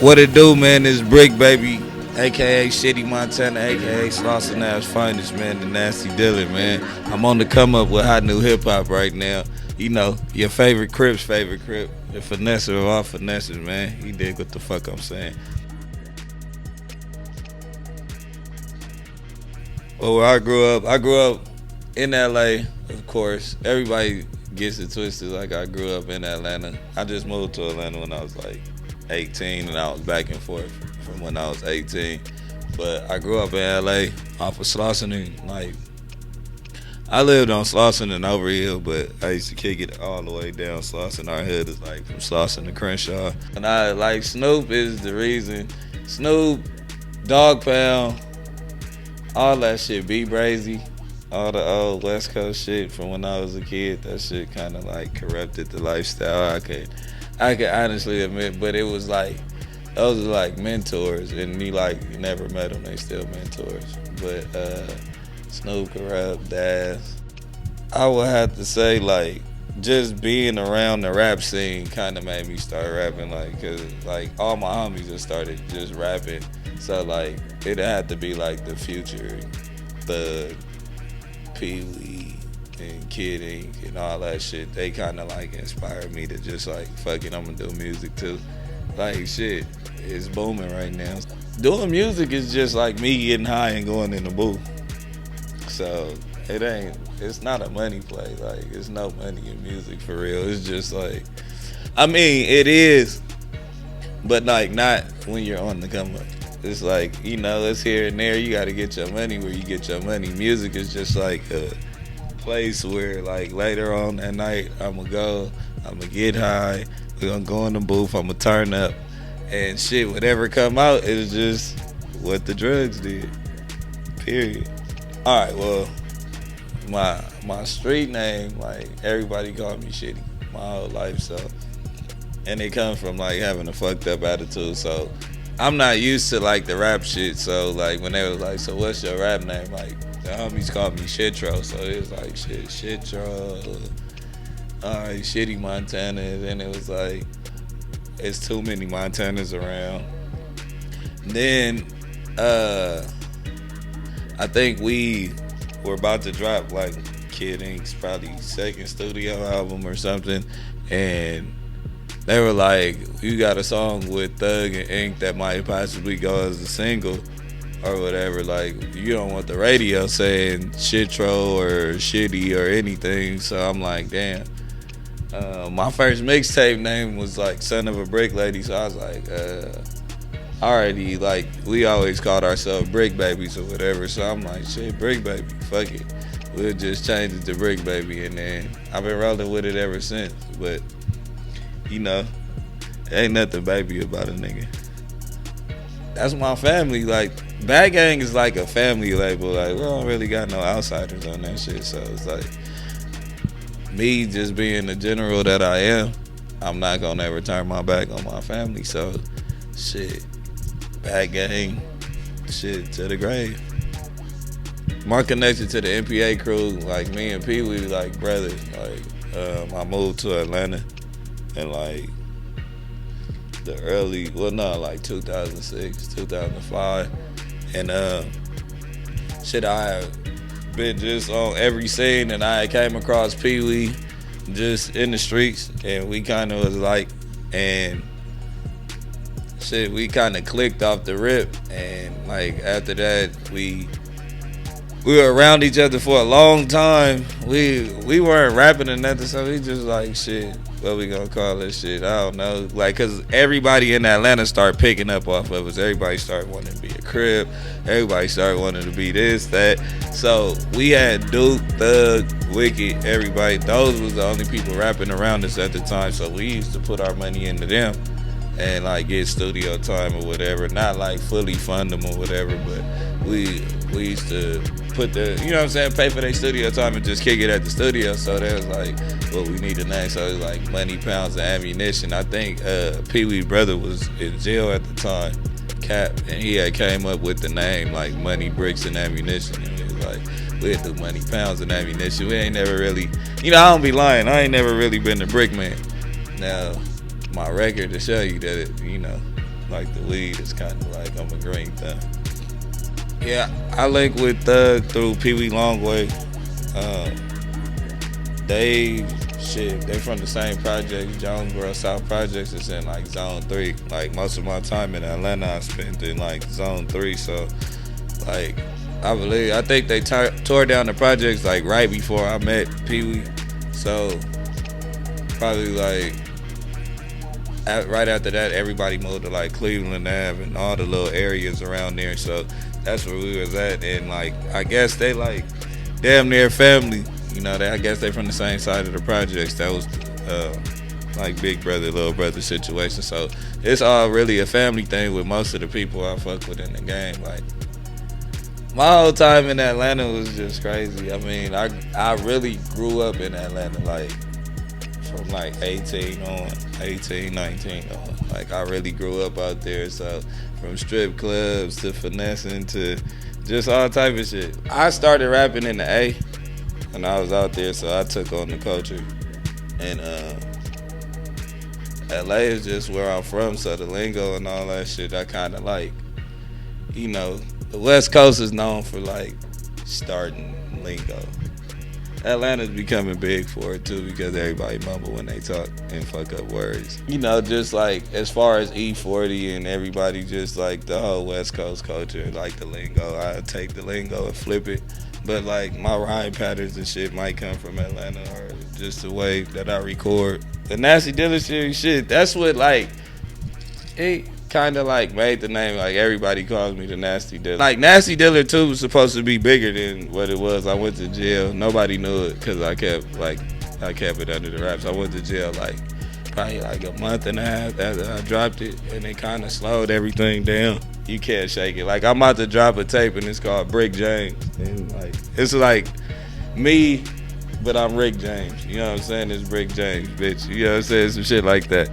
What it do, man, is Bricc Baby, a.k.a. Shitty Montana, a.k.a. Slauson Ass Finest, man, the Nasty Dealer, man. I'm on the come up with HotNewHipHop right now. You know, your favorite Crip's favorite Crip, the finesser of all finesses, man. You dig what the fuck I'm saying. Well, where I grew up in LA, of course. Everybody gets it twisted like I grew up in Atlanta. I just moved to Atlanta when I was like 18, and I was back and forth from when I was 18. But I grew up in LA off of Slauson, and like I lived on Slauson and Overhill, but I used to kick it all the way down Slauson. Our hood is like from Slauson to Crenshaw. And I like Snoop is the reason. Snoop, Dog Pound, all that shit, Brazy, all the old West Coast shit from when I was a kid. That shit kind of like corrupted the lifestyle. I could honestly admit, but it was like those are like mentors, and you never met them, they still mentors. But Snoop, Corrupt, Daz, I would have to say like just being around the rap scene kind of made me start rapping, like, cause like all my homies just started just rapping, so like it had to be like the Future, the Peewee, and Kid Ink and all that shit. They kind of like inspired me to just like, fuck it, I'm gonna do music too. Like shit, it's booming right now. Doing music is just like me getting high and going in the booth. So it's not a money play. Like, it's no money in music for real. It's just like, I mean, it is, but like not when you're on the come up. It's like, you know, it's here and there. You got to get your money where you get your money. Music is just like a place where like later on that night I'm gonna get high, we're gonna go in the booth, I'm gonna turn up, and shit, whatever come out is just what the drugs did, period. All right, well, my street name, like, everybody called me Shitty my whole life, so, and it comes from like having a fucked up attitude, so I'm not used to like the rap shit. So like when they was like, so what's your rap name, like the homies called me Shitro, so it was like shit, Shitro, alright, Shitty Montana. And then it was like, it's too many Montanas around. Then I think we were about to drop like Kid Ink's probably second studio album or something, and they were like, you got a song with Thug and Ink that might possibly go as a single or whatever. Like, you don't want the radio saying Shitro or Shitty or anything. So I'm like, damn. My first mixtape name was like Son of a Brick Lady. So I was like, already, like, we always called ourselves Bricc Babies or whatever. So I'm like, shit, Bricc Baby, fuck it. We'll just change it to Bricc Baby. And then I've been rolling with it ever since. But you know, ain't nothing baby about a nigga. That's my family. Like, Bad Gang is like a family label. Like, we don't really got no outsiders on that shit. So it's like, me just being the general that I am, I'm not gonna ever turn my back on my family. So, shit, Bad Gang, shit, to the grave. My connection to the MPA crew, like me and Peewee, like brothers. Like, I moved to Atlanta in like the early, like 2006, 2005, and shit, I have been just on every scene, and I came across Peewee just in the streets, and we kind of was like, and shit, we kind of clicked off the rip, and like after that, we were around each other for a long time. We weren't rapping or nothing, so we just like, shit, what we gonna call this shit? I don't know. Like, cause everybody in Atlanta started picking up off of us. Everybody started wanting to be a Crip. Everybody started wanting to be this, that. So we had Duke, Thug, Wicked, everybody. Those was the only people rapping around us at the time. So we used to put our money into them and like get studio time or whatever. Not like fully fund them or whatever, but we used to put the, you know what I'm saying, pay for their studio time and just kick it at the studio. So that was like, well, we need a name. So it was like Money, Pounds, and Ammunition. I think Peewee's brother was in jail at the time, Cap, and he had came up with the name like Money, Bricks, and Ammunition. And it was like, we'll do Money, Pounds, and Ammunition. We ain't never really, you know, I don't be lying, I ain't never really been the brick man. Now, my record to show you that it, you know, like the weed is kind of like I'm a green thumb. Yeah, I link with Thug through Peewee Longway. They from the same project, Jonesboro South Projects. It's in like Zone 3. Like most of my time in Atlanta, I spent in like Zone 3. So like I think they tore down the projects like right before I met Peewee. So probably like right after that, everybody moved to like Cleveland Ave and all the little areas around there. So that's where we was at, and like I guess they like damn near family. You know, I guess they from the same side of the projects. That was like big brother, little brother situation. So it's all really a family thing with most of the people I fuck with in the game. Like my whole time in Atlanta was just crazy. I mean, I really grew up in Atlanta, like from like 18, 19 on. Like I really grew up out there. So from strip clubs to finessing to just all type of shit. I started rapping in the A when I was out there, so I took on the culture. And LA is just where I'm from, so the lingo and all that shit, I kind of like, you know, the West Coast is known for like starting lingo. Atlanta's becoming big for it too because everybody mumble when they talk and fuck up words. You know, just like as far as E40 and everybody, just like the whole West Coast culture, like the lingo. I take the lingo and flip it. But like my rhyme patterns and shit might come from Atlanta or just the way that I record. The Nasty Dilla shit, that's what like, it kind of like made the name. Like everybody calls me the Nasty Dilla. Like Nasty Dilla 2 was supposed to be bigger than what it was. I went to jail. Nobody knew it because I kept it under the wraps. I went to jail like probably like a month and a half after I dropped it, and it kind of slowed everything down. You can't shake it. Like I'm about to drop a tape and it's called Bricc James, and like it's like me, but I'm Rick James. You know what I'm saying? It's Bricc James, bitch. You know what I'm saying? Some shit like that.